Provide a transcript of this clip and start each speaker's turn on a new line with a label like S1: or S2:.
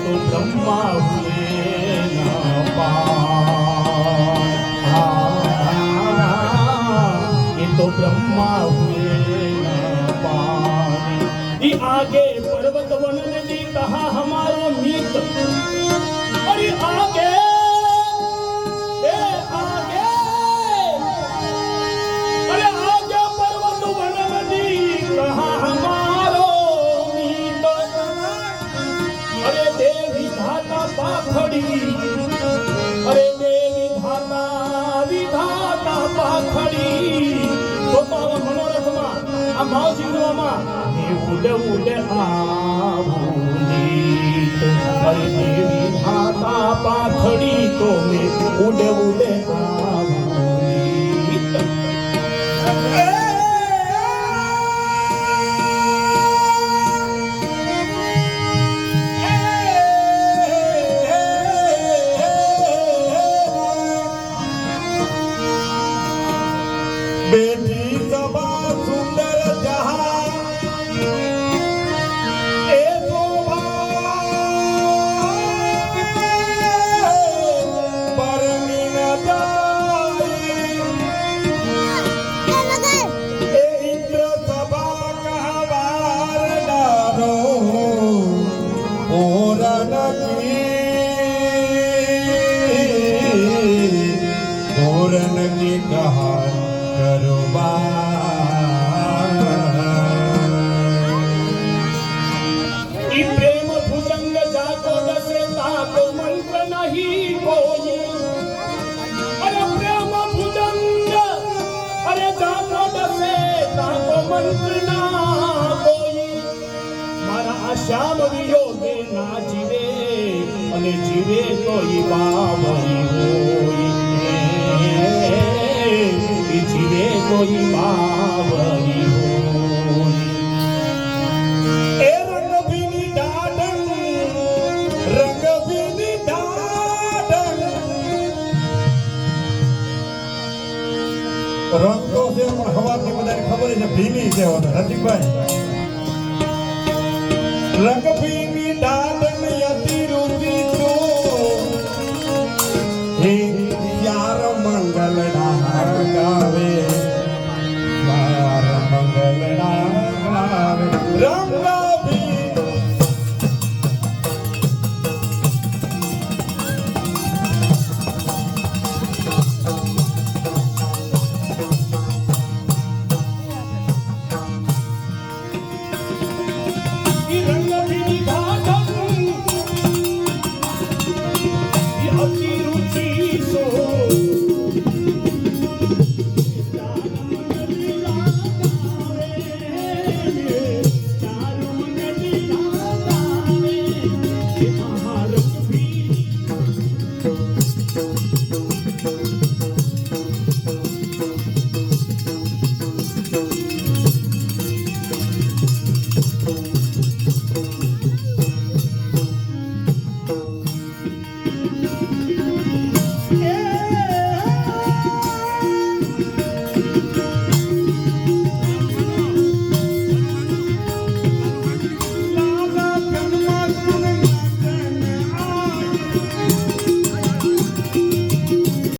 S1: तो ब्रह्मा हुए न पार। ये तो ब्रह्मा हुए न पार। ये आगे पर्वत वन नदी कहा हमारो मीत। अरे आगे अरे देवी धाता विधाता पाखड़ी तो मनोरथ में आ भाव सिंधुमा उड़े उड़े आवूनीत। अरे देवी धाता पाखड़ी तो मैं उड़े उड़े आवूनीत।
S2: बेटी सभा सुंदर जहां ए शोभा परमी न जाई। ए इंद्र सभा कहवार डारो ओरन की कहा
S1: प्रेम भुजंग जाको दसे ताको मंत्र नहीं कोई। अरे प्रेम भुजंग अरे जाको दसे ताको मंत्र ना कोई। मारा श्याम वियोगे ना जीवे अने जीवे कोई बावरी होई। जीवे कोई बावरी होई।
S2: रंग तो से पण हवाती बधाने खबर है भीनी से होता रतिक भाई रंग भी